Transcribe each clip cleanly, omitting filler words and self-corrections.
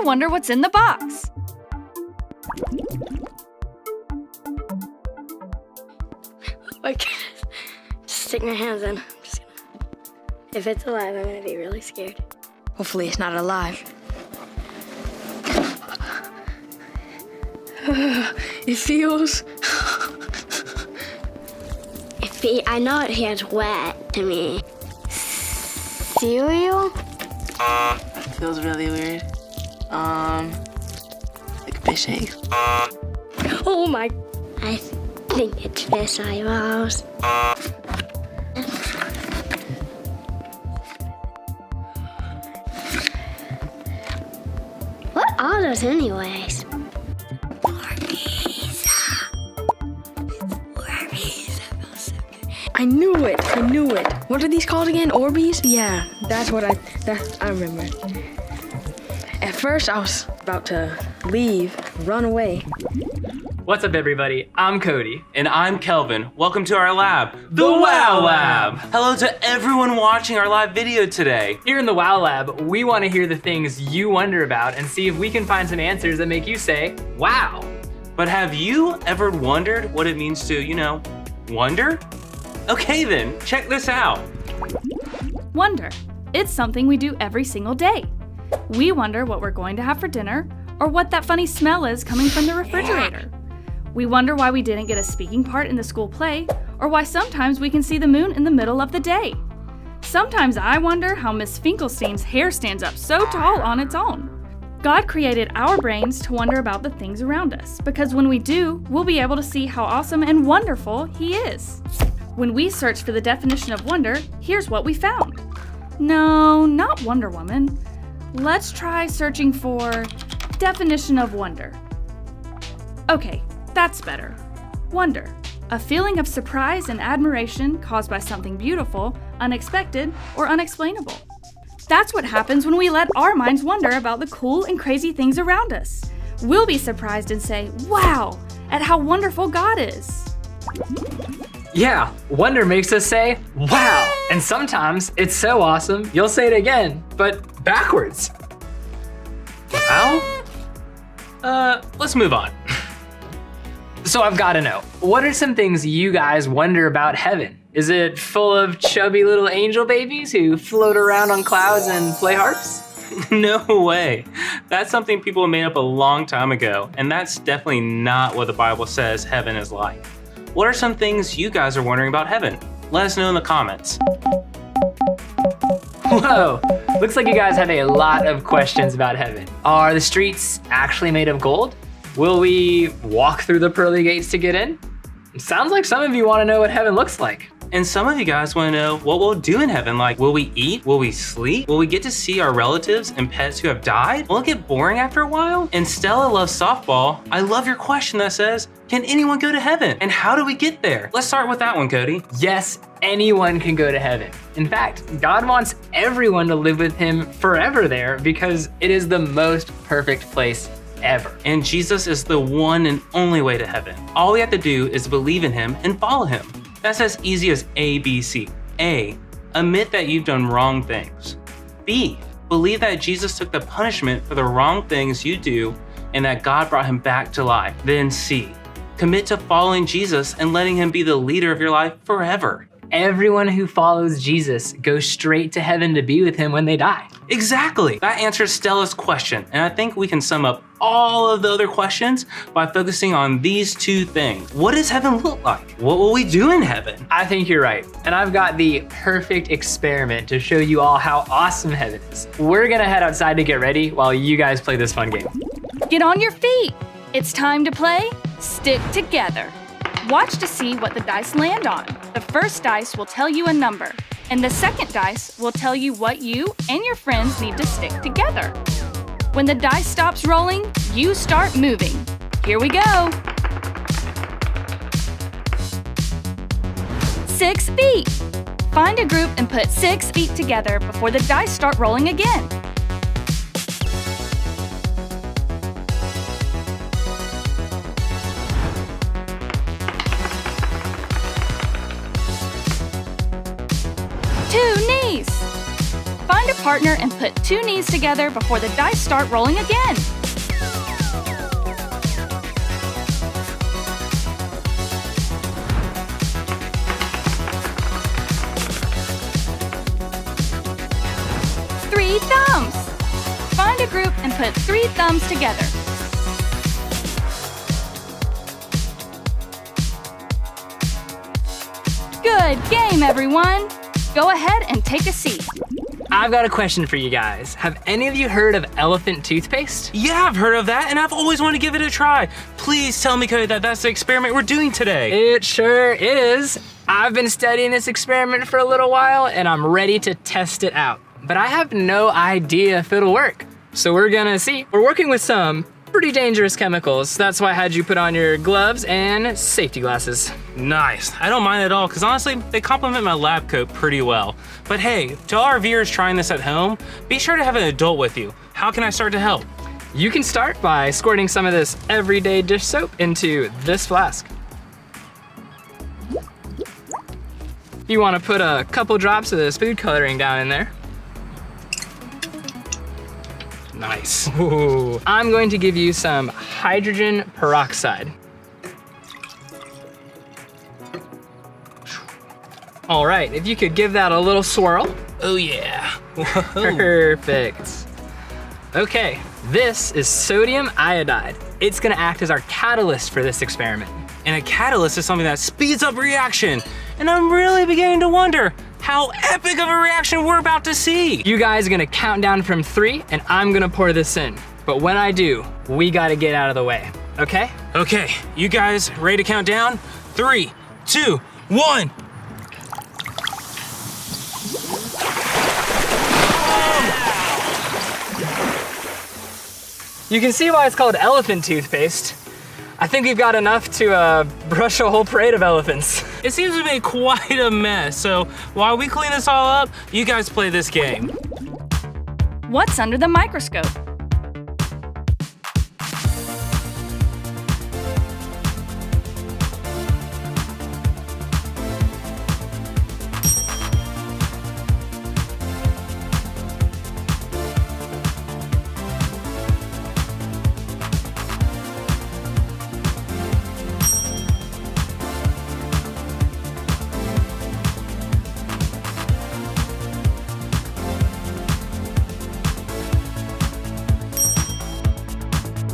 wonder what's in the box. My goodness. Just stick my hands in. If it's alive, I'm gonna be really scared. Hopefully it's not alive. It feels... I know it feels wet to me. Cereal? Feels really weird. Like fish eggs. Oh my... I think it's fish eyeballs. What are those anyways? I knew it. What are these called again? Orbeez? Yeah, that's what I remember. At first, I was about to leave, run away. What's up, everybody? I'm Cody. And I'm Kelvin. Welcome to our lab, the Wow Lab. Hello to everyone watching our live video today. Here in the Wow Lab, we want to hear the things you wonder about and see if we can find some answers that make you say, wow. But have you ever wondered what it means to, wonder? Okay then, check this out. Wonder. It's something we do every single day. We wonder what we're going to have for dinner or what that funny smell is coming from the refrigerator. We wonder why we didn't get a speaking part in the school play or why sometimes we can see the moon in the middle of the day. Sometimes I wonder how Miss Finkelstein's hair stands up so tall on its own. God created our brains to wonder about the things around us because when we do, we'll be able to see how awesome and wonderful He is. When we searched for the definition of wonder, here's what we found. No, not Wonder Woman. Let's try searching for definition of wonder. Okay, that's better. Wonder, a feeling of surprise and admiration caused by something beautiful, unexpected, or unexplainable. That's what happens when we let our minds wonder about the cool and crazy things around us. We'll be surprised and say, wow, at how wonderful God is. Yeah, wonder makes us say, wow. And sometimes it's so awesome, you'll say it again, but backwards. Wow? Let's move on. So I've got to know, what are some things you guys wonder about heaven? Is it full of chubby little angel babies who float around on clouds and play harps? No way. That's something people made up a long time ago, and that's definitely not what the Bible says heaven is like. What are some things you guys are wondering about heaven? Let us know in the comments. Whoa, looks like you guys have a lot of questions about heaven. Are the streets actually made of gold? Will we walk through the pearly gates to get in? It sounds like some of you want to know what heaven looks like. And some of you guys want to know what we'll do in heaven. Like, will we eat? Will we sleep? Will we get to see our relatives and pets who have died? Will it get boring after a while? And Stella loves softball. I love your question that says, can anyone go to heaven? And how do we get there? Let's start with that one, Cody. Yes, anyone can go to heaven. In fact, God wants everyone to live with Him forever there because it is the most perfect place ever. And Jesus is the one and only way to heaven. All we have to do is believe in Him and follow Him. That's as easy as A, B, C. A, admit that you've done wrong things. B, believe that Jesus took the punishment for the wrong things you do and that God brought Him back to life. Then C, commit to following Jesus and letting Him be the leader of your life forever. Everyone who follows Jesus goes straight to heaven to be with Him when they die. Exactly. That answers Stella's question, and I think we can sum up all of the other questions by focusing on these two things. What does heaven look like? What will we do in heaven? I think you're right, and I've got the perfect experiment to show you all how awesome heaven is. We're gonna head outside to get ready while you guys play this fun game. Get on your feet. It's time to play Stick Together. Watch to see what the dice land on. The first dice will tell you a number, and the second dice will tell you what you and your friends need to stick together. When the dice stops rolling, you start moving. Here we go. 6 feet. Find a group and put 6 feet together before the dice start rolling again. 2 knees. Find a partner and put 2 knees together before the dice start rolling again. Three thumbs. Find a group and put 3 thumbs together. Good game, everyone. Go ahead and take a seat. I've got a question for you guys. Have any of you heard of elephant toothpaste? Yeah, I've heard of that, and I've always wanted to give it a try. Please tell me, Cody, that that's the experiment we're doing today. It sure is. I've been studying this experiment for a little while, and I'm ready to test it out. But I have no idea if it'll work. So we're gonna see. We're working with some pretty dangerous chemicals. That's why I had you put on your gloves and safety glasses. Nice. I don't mind at all, because honestly, they complement my lab coat pretty well. But hey, to all our viewers trying this at home, be sure to have an adult with you. How can I start to help? You can start by squirting some of this everyday dish soap into this flask. You want to put a couple drops of this food coloring down in there. Nice. Ooh. I'm going to give you some hydrogen peroxide. All right, if you could give that a little swirl. Oh yeah. Perfect. Okay, this is sodium iodide. It's gonna act as our catalyst for this experiment. And a catalyst is something that speeds up reaction. And I'm really beginning to wonder how epic of a reaction we're about to see. You guys are gonna count down from 3 and I'm gonna pour this in. But when I do, we gotta get out of the way, okay? Okay, you guys ready to count down? 3, 2, 1. You can see why it's called elephant toothpaste. I think we've got enough to brush a whole parade of elephants. It seems to be quite a mess, so while we clean this all up, you guys play this game. What's under the microscope?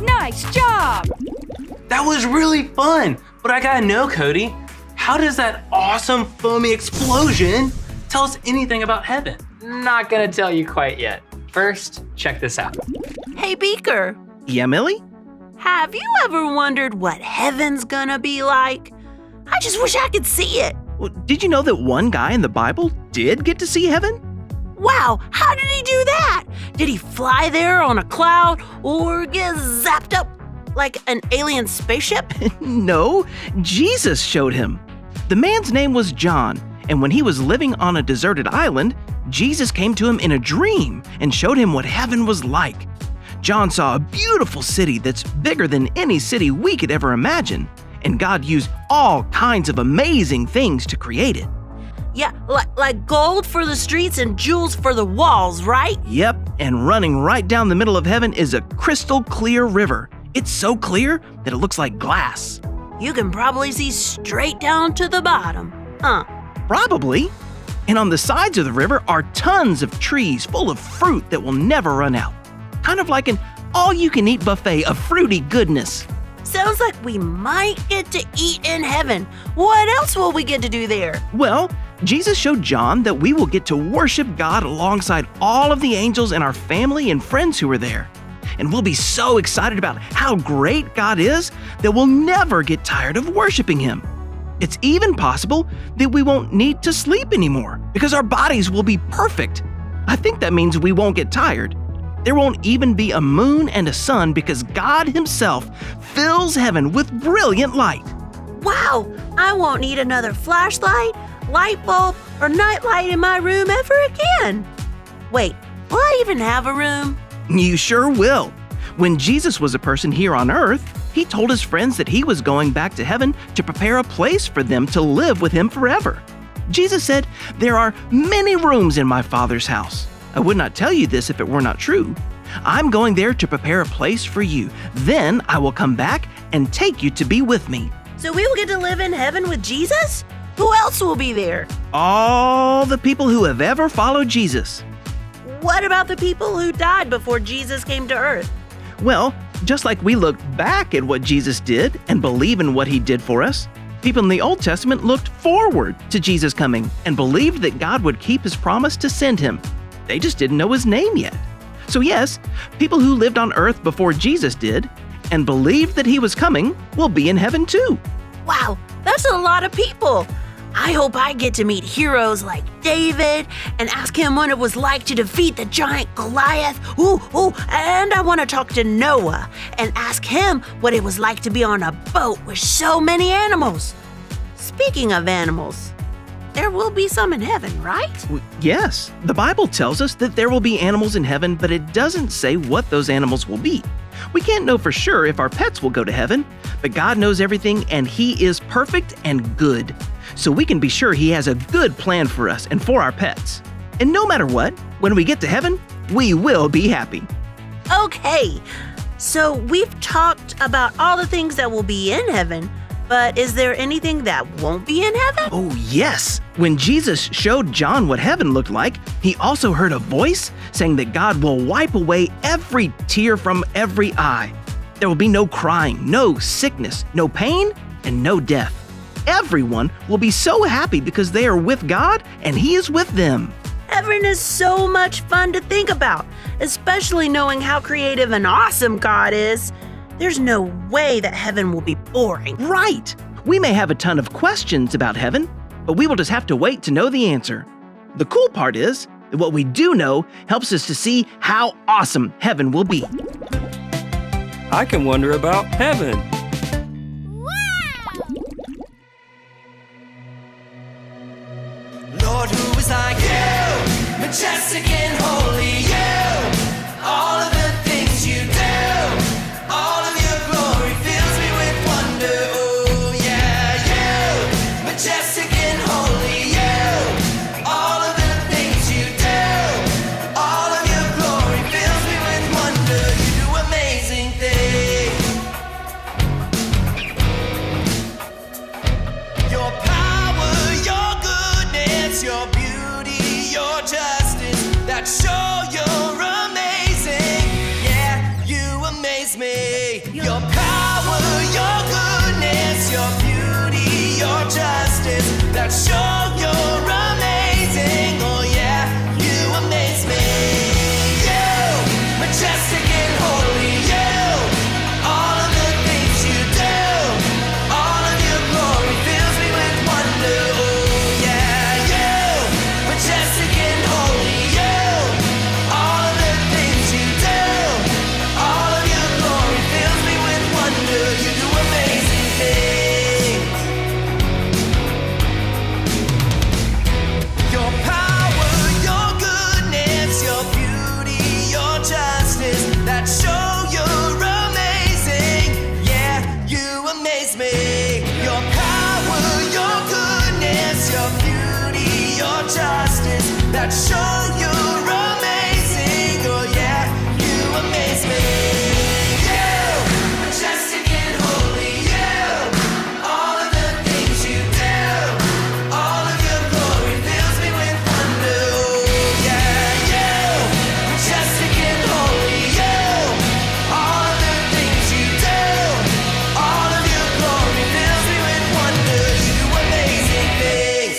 Nice job! That was really fun, but I gotta know, Cody, how does that awesome foamy explosion tell us anything about heaven? Not gonna tell you quite yet. First, check this out. Hey, Beaker, Yeah, Millie? have you ever wondered what heaven's gonna be like? I just wish I could see it. Well, did you know that one guy in the Bible did get to see heaven? Wow, how did he do that? Did he fly there on a cloud or get zapped up like an alien spaceship? No, Jesus showed him. The man's name was John, and when he was living on a deserted island, Jesus came to him in a dream and showed him what heaven was like. John saw a beautiful city that's bigger than any city we could ever imagine, and God used all kinds of amazing things to create it. Yeah, like gold for the streets and jewels for the walls, right? Yep, and running right down the middle of heaven is a crystal clear river. It's so clear that it looks like glass. You can probably see straight down to the bottom, huh? Probably. And on the sides of the river are tons of trees full of fruit that will never run out. Kind of like an all-you-can-eat buffet of fruity goodness. Sounds like we might get to eat in heaven. What else will we get to do there? Well, Jesus showed John that we will get to worship God alongside all of the angels and our family and friends who are there. And we'll be so excited about how great God is that we'll never get tired of worshiping Him. It's even possible that we won't need to sleep anymore because our bodies will be perfect. I think that means we won't get tired. There won't even be a moon and a sun because God Himself fills heaven with brilliant light. Wow, I won't need another flashlight, light bulb, or nightlight in my room ever again. Wait, will I even have a room? You sure will. When Jesus was a person here on earth, He told His friends that He was going back to heaven to prepare a place for them to live with Him forever. Jesus said, "There are many rooms in my Father's house." I would not tell you this if it were not true. I'm going there to prepare a place for you. Then I will come back and take you to be with me. So we will get to live in heaven with Jesus? Who else will be there? All the people who have ever followed Jesus. What about the people who died before Jesus came to earth? Well, just like we look back at what Jesus did and believe in what he did for us, people in the Old Testament looked forward to Jesus coming and believed that God would keep his promise to send him. They just didn't know his name yet. So yes, people who lived on earth before Jesus did and believed that he was coming will be in heaven too. Wow, that's a lot of people. I hope I get to meet heroes like David and ask him what it was like to defeat the giant Goliath. And I want to talk to Noah and ask him what it was like to be on a boat with so many animals. Speaking of animals, there will be some in heaven, right? Yes, the Bible tells us that there will be animals in heaven, but it doesn't say what those animals will be. We can't know for sure if our pets will go to heaven, but God knows everything and he is perfect and good. So we can be sure he has a good plan for us and for our pets. And no matter what, when we get to heaven, we will be happy. Okay, so we've talked about all the things that will be in heaven, but is there anything that won't be in heaven? Oh, yes. When Jesus showed John what heaven looked like, he also heard a voice saying that God will wipe away every tear from every eye. There will be no crying, no sickness, no pain, and no death. Everyone will be so happy because they are with God and he is with them. Heaven is so much fun to think about, especially knowing how creative and awesome God is. There's no way that heaven will be boring. Right. We may have a ton of questions about heaven, but we will just have to wait to know the answer. The cool part is that what we do know helps us to see how awesome heaven will be. I can wonder about heaven. Lord, who is like you? Majestic and holy, you. All of the things you do, all of your glory fills me with wonder. Oh, yeah, you. Majestic and holy, you. All of the things you do, all of your glory fills me with wonder. You do amazing things. Your power, your goodness, your beauty, your justice, that show you're amazing. Yeah, you amaze me. Your power, your goodness, your beauty, your justice, that show you're amazing. Oh yeah, you amaze me. You, majestic and holy, you. All of the things you do, all of your glory fills me with wonder. Oh yeah, you, majestic and holy, you. All of the things you do, all of your glory fills me with wonder. You do amazing things. Your power, your goodness, your beauty, your justice, that show you're amazing. Yeah, you amaze me. Your power, your goodness, your beauty, your justice, that show you're amazing. Oh yeah, you amaze me. You, majestic and holy, you. All of the things you do, all of your glory fills me with wonder. Oh yeah, you, majestic and holy, you. All of the things you do, all of your glory fills me with wonder. You do amazing things.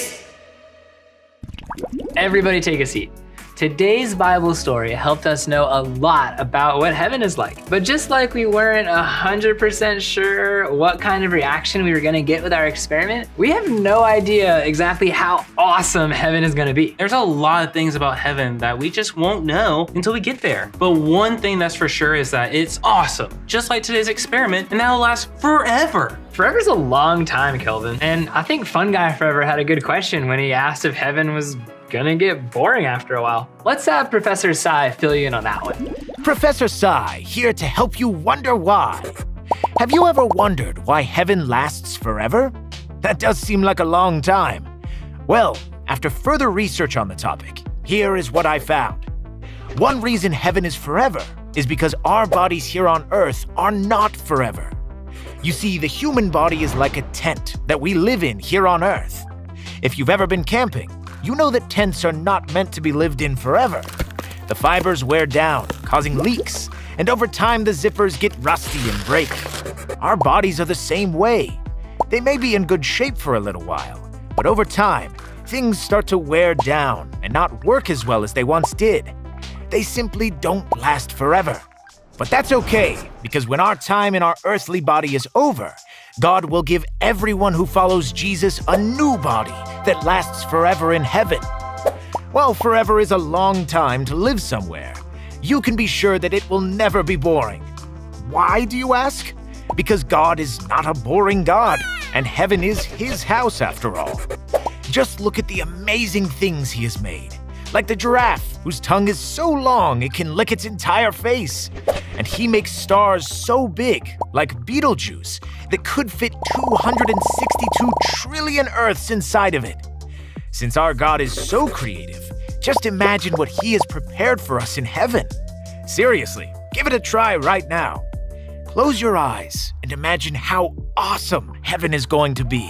Everybody take a seat. Today's Bible story helped us know a lot about what heaven is like. But just like we weren't 100% sure what kind of reaction we were gonna get with our experiment, we have no idea exactly how awesome heaven is gonna be. There's a lot of things about heaven that we just won't know until we get there. But one thing that's for sure is that it's awesome, just like today's experiment, and that'll last forever. Forever's a long time, Kelvin. And I think Fun Guy Forever had a good question when he asked if heaven was gonna get boring after a while. Let's have Professor Sai fill you in on that one. Professor Sai, here to help you wonder why. Have you ever wondered why heaven lasts forever? That does seem like a long time. Well, after further research on the topic, here is what I found. One reason heaven is forever is because our bodies here on earth are not forever. You see, the human body is like a tent that we live in here on earth. If you've ever been camping, you know that tents are not meant to be lived in forever. The fibers wear down, causing leaks, and over time the zippers get rusty and break. Our bodies are the same way. They may be in good shape for a little while, but over time, things start to wear down and not work as well as they once did. They simply don't last forever. But that's okay, because when our time in our earthly body is over, God will give everyone who follows Jesus a new body that lasts forever in heaven. While forever is a long time to live somewhere, you can be sure that it will never be boring. Why, do you ask? Because God is not a boring God, and heaven is His house after all. Just look at the amazing things He has made, like the giraffe, whose tongue is so long it can lick its entire face. And He makes stars so big, like Betelgeuse, that could fit 262 trillion Earths inside of it. Since our God is so creative, just imagine what He has prepared for us in heaven. Seriously, give it a try right now. Close your eyes and imagine how awesome heaven is going to be.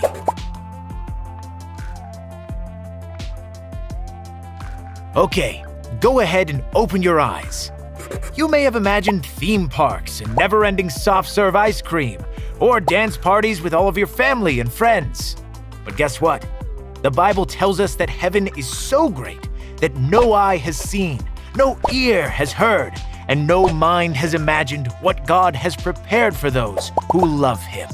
Okay, go ahead and open your eyes. You may have imagined theme parks and never-ending soft-serve ice cream, or dance parties with all of your family and friends. But guess what? The Bible tells us that heaven is so great that no eye has seen, no ear has heard, and no mind has imagined what God has prepared for those who love Him.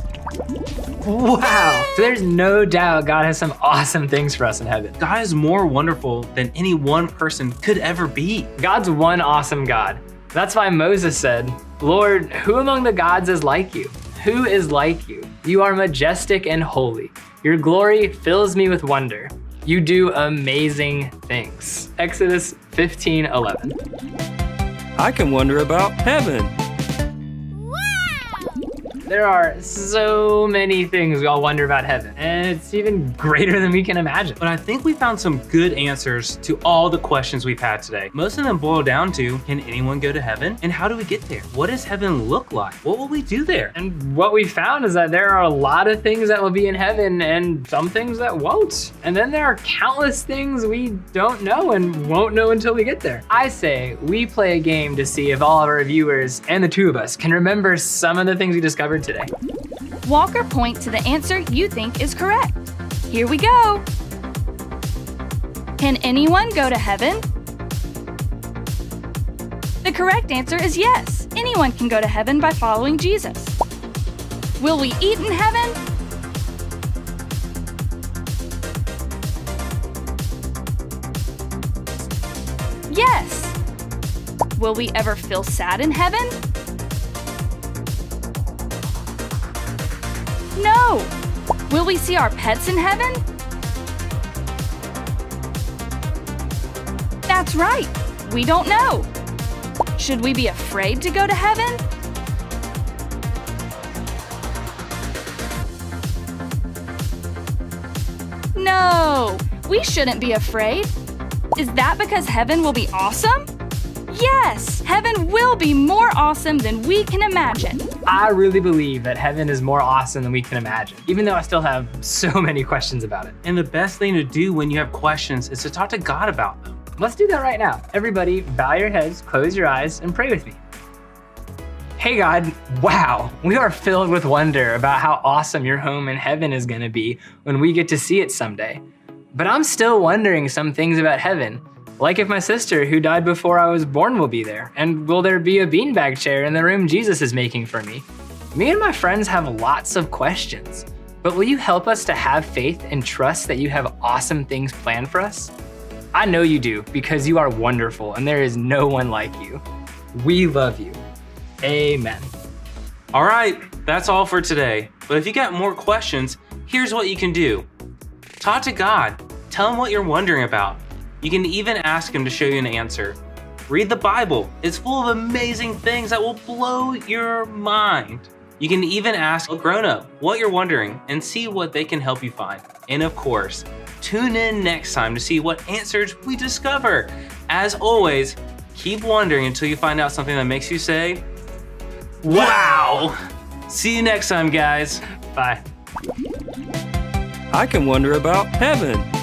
Wow. So there's no doubt God has some awesome things for us in heaven. God is more wonderful than any one person could ever be. God's one awesome God. That's why Moses said, "Lord, who among the gods is like you? Who is like you? You are majestic and holy. Your glory fills me with wonder. You do amazing things." Exodus 15:11. I can wonder about heaven. There are so many things we all wonder about heaven, and it's even greater than we can imagine. But I think we found some good answers to all the questions we've had today. Most of them boil down to, can anyone go to heaven? And how do we get there? What does heaven look like? What will we do there? And what we found is that there are a lot of things that will be in heaven and some things that won't. And then there are countless things we don't know and won't know until we get there. I say we play a game to see if all of our viewers and the two of us can remember some of the things we discovered today. Walk or point to the answer you think is correct. Here we go. Can anyone go to heaven? The correct answer is yes. Anyone can go to heaven by following Jesus. Will we eat in heaven? Yes. Will we ever feel sad in heaven? No. Will we see our pets in heaven? That's right. We don't know. Should we be afraid to go to heaven? No, we shouldn't be afraid. Is that because heaven will be awesome? Yes, heaven will be more awesome than we can imagine. I really believe that heaven is more awesome than we can imagine, even though I still have so many questions about it. And the best thing to do when you have questions is to talk to God about them. Let's do that right now. Everybody, bow your heads, close your eyes, and pray with me. Hey God, wow, we are filled with wonder about how awesome your home in heaven is gonna be when we get to see it someday. But I'm still wondering some things about heaven. Like if my sister, who died before I was born, will be there, and will there be a beanbag chair in the room Jesus is making for me? Me and my friends have lots of questions, but will you help us to have faith and trust that you have awesome things planned for us? I know you do, because you are wonderful and there is no one like you. We love you. Amen. All right, that's all for today. But if you got more questions, here's what you can do. Talk to God. Tell Him what you're wondering about. You can even ask Him to show you an answer. Read the Bible. It's full of amazing things that will blow your mind. You can even ask a grown-up what you're wondering and see what they can help you find. And of course, tune in next time to see what answers we discover. As always, Keep wondering until you find out something that makes you say, wow! See you next time, guys. Bye. I can wonder about heaven.